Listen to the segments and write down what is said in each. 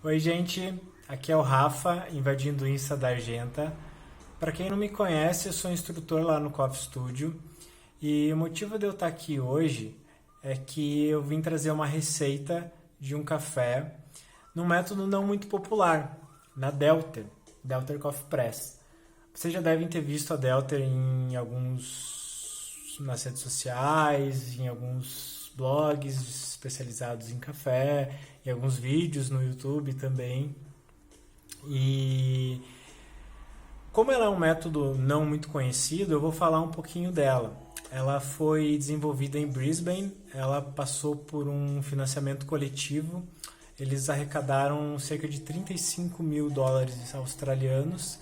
Oi, gente, aqui é o Rafa, invadindo o Insta da Argenta. Para quem não me conhece, eu sou instrutor lá no Coffee Studio e o motivo de eu estar aqui hoje é que eu vim trazer uma receita de um café num método não muito popular, na Delter Coffee Press. Vocês já devem ter visto a Delter em alguns nas redes sociais, em alguns blogs especializados em café, em alguns vídeos no YouTube também. E como ela é um método não muito conhecido, eu vou falar um pouquinho dela. Ela foi desenvolvida em Brisbane, ela passou por um financiamento coletivo. Eles arrecadaram cerca de 35 mil dólares australianos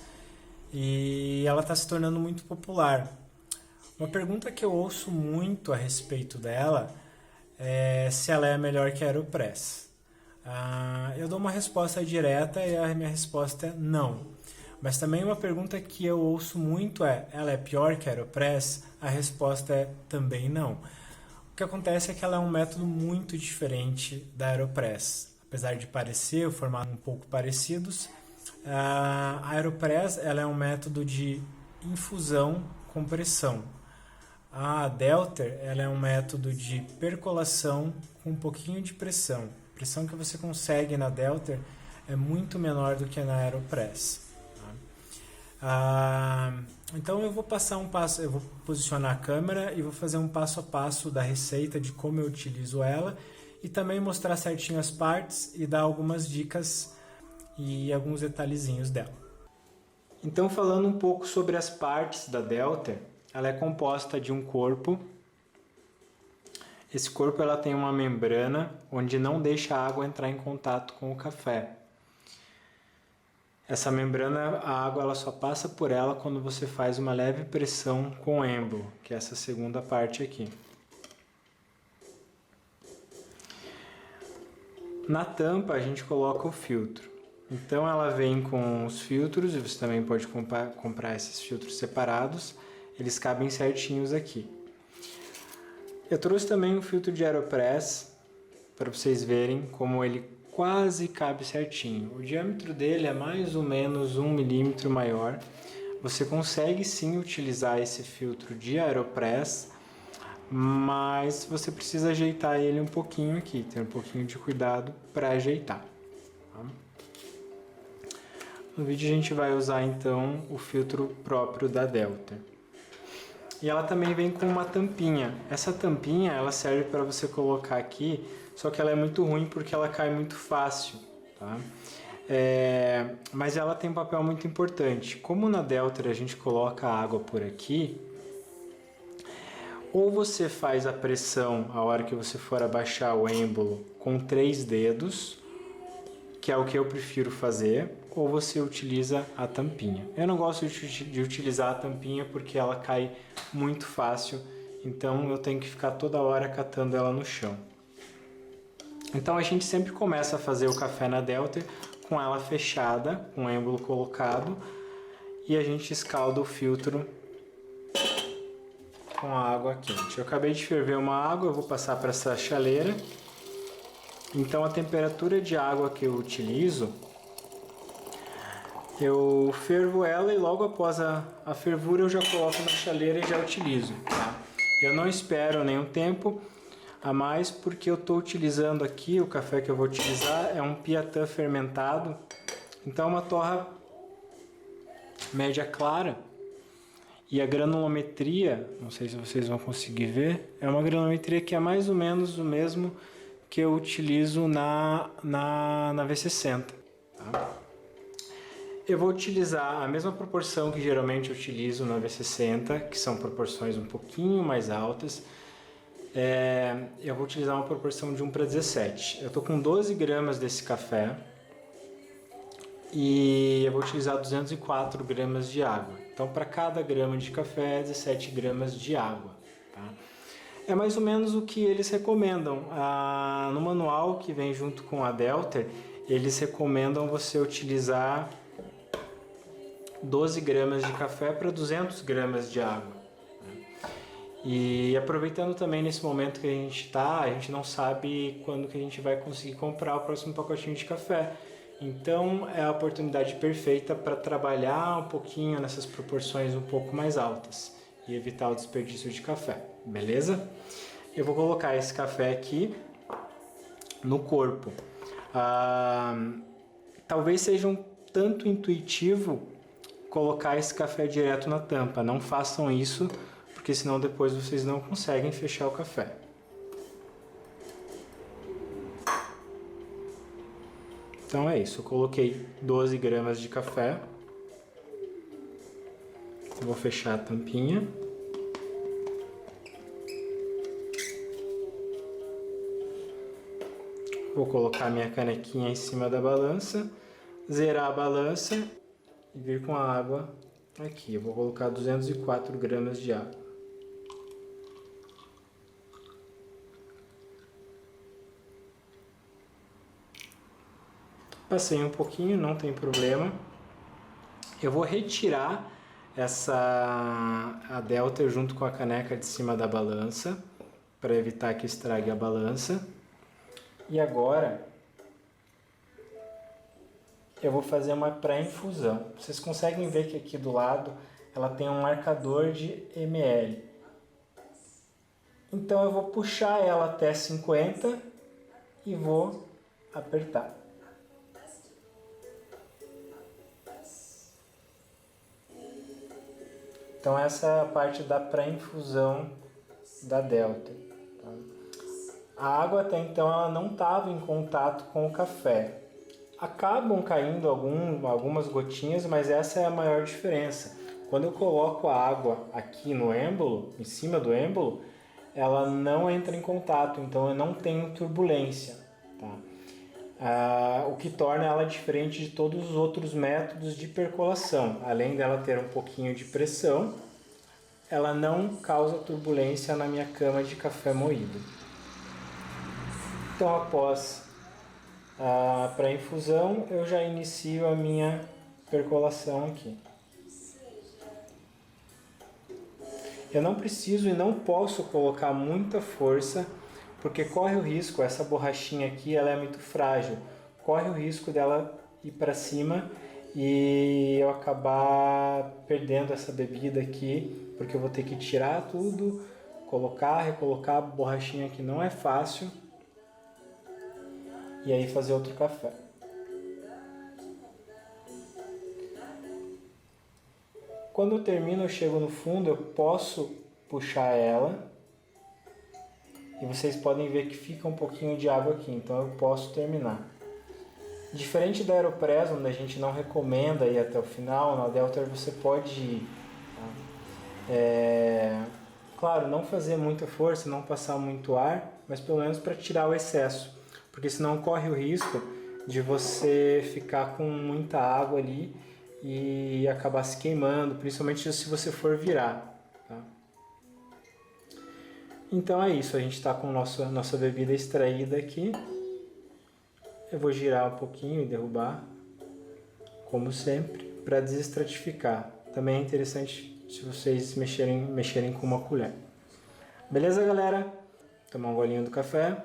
e ela está se tornando muito popular. Uma pergunta que eu ouço muito a respeito dela é se ela é melhor que a Aeropress. Eu dou uma resposta direta e a minha resposta é não. Mas também uma pergunta que eu ouço muito é: ela é pior que a Aeropress? A resposta é também não. O que acontece é que ela é um método muito diferente da Aeropress. Apesar de parecer, o formato um pouco parecidos, a Aeropress ela é um método de infusão com pressão. A Delter ela é um método de percolação com um pouquinho de pressão. A pressão que você consegue na Delter é muito menor do que na Aeropress. Então eu vou passar um passo, eu vou posicionar a câmera e vou fazer um passo a passo da receita de como eu utilizo ela e também mostrar certinho as partes e dar algumas dicas e alguns detalhezinhos dela. Então, falando um pouco sobre as partes da Delter, ela é composta de um corpo. Esse corpo ela tem uma membrana onde não deixa a água entrar em contato com o café. Essa membrana, a água ela só passa por ela quando você faz uma leve pressão com o êmbolo, que é essa segunda parte aqui. Na tampa a gente coloca o filtro. Então ela vem com os filtros, e você também pode comprar esses filtros separados. Eles cabem certinhos aqui. Eu trouxe também um filtro de Aeropress para vocês verem como ele quase cabe certinho. O diâmetro dele é mais ou menos 1 milímetro maior. Você consegue sim utilizar esse filtro de Aeropress, mas você precisa ajeitar ele um pouquinho aqui, ter um pouquinho de cuidado para ajeitar. Tá? No vídeo a gente vai usar então o filtro próprio da Delter. E ela também vem com uma tampinha. Essa tampinha ela serve para você colocar aqui, só que ela é muito ruim porque ela cai muito fácil. Tá? Mas ela tem um papel muito importante. Como na Delter a gente coloca a água por aqui, ou você faz a pressão a hora que você for abaixar o êmbolo com 3 dedos, que é o que eu prefiro fazer, ou você utiliza a tampinha. Eu não gosto de utilizar a tampinha porque ela cai muito fácil, então eu tenho que ficar toda hora catando ela no chão. Então a gente sempre começa a fazer o café na Delter com ela fechada, com o êmbolo colocado, e a gente escalda o filtro com a água quente. Eu acabei de ferver uma água, eu vou passar para essa chaleira. Então a temperatura de água que eu utilizo, eu fervo ela e logo após a fervura eu já coloco na chaleira e já utilizo. Tá? Eu não espero nenhum tempo a mais porque eu estou utilizando aqui, o café que eu vou utilizar é um Piatã fermentado. Então é uma torra média clara e a granulometria, não sei se vocês vão conseguir ver, é uma granulometria que é mais ou menos o mesmo que eu utilizo na V60. Tá? Eu vou utilizar a mesma proporção que geralmente eu utilizo na V60, que são proporções um pouquinho mais altas. Eu vou utilizar uma proporção de 1:17. Eu estou com 12 gramas desse café e eu vou utilizar 204 gramas de água. Então, para cada grama de café, 17 gramas de água. Tá? É mais ou menos o que eles recomendam. No manual que vem junto com a Delter, eles recomendam você utilizar 12 gramas de café para 200 gramas de água. E aproveitando também nesse momento que a gente não sabe quando que a gente vai conseguir comprar o próximo pacotinho de café. Então é a oportunidade perfeita para trabalhar um pouquinho nessas proporções um pouco mais altas e evitar o desperdício de café, beleza? Eu vou colocar esse café aqui no corpo. Talvez seja um tanto intuitivo colocar esse café direto na tampa. Não façam isso, porque senão depois vocês não conseguem fechar o café. Então é isso, eu coloquei 12 gramas de café. Vou fechar a tampinha. Vou colocar minha canequinha em cima da balança, zerar a balança e vir com a água aqui. Eu vou colocar 204 gramas de água. Passei um pouquinho, não tem problema. Eu vou retirar a delta junto com a caneca de cima da balança, para evitar que estrague a balança. E agora eu vou fazer uma pré-infusão. Vocês conseguem ver que aqui do lado ela tem um marcador de ml. Então eu vou puxar ela até 50 e vou apertar. Então essa é a parte da pré-infusão da Delta. Tá? A água até então ela não estava em contato com o café. Acabam caindo algumas gotinhas, mas essa é a maior diferença. Quando eu coloco a água aqui no êmbolo, em cima do êmbolo, ela não entra em contato, então eu não tenho turbulência. Tá? O que torna ela diferente de todos os outros métodos de percolação. Além dela ter um pouquinho de pressão, ela não causa turbulência na minha cama de café moído. Então, após a pré-infusão, eu já inicio a minha percolação aqui. Eu não preciso e não posso colocar muita força, porque corre o risco, essa borrachinha aqui ela é muito frágil, corre o risco dela ir para cima e eu acabar perdendo essa bebida aqui, porque eu vou ter que tirar tudo, colocar, recolocar a borrachinha aqui não é fácil, e aí fazer outro café. Quando eu termino, eu chego no fundo, eu posso puxar ela e vocês podem ver que fica um pouquinho de água aqui, então eu posso terminar. Diferente da Aeropress, onde a gente não recomenda ir até o final, na Delta você pode ir. Tá? Claro, não fazer muita força, não passar muito ar, mas pelo menos para tirar o excesso, porque senão corre o risco de você ficar com muita água ali e acabar se queimando, principalmente se você for virar. Tá? Então é isso, a gente está com nossa bebida extraída aqui. Eu vou girar um pouquinho e derrubar, como sempre, para desestratificar. Também é interessante se vocês mexerem com uma colher. Beleza, galera? Tomar um golinho do café.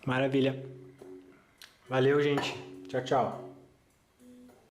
Maravilha. Valeu, gente. Tchau, tchau.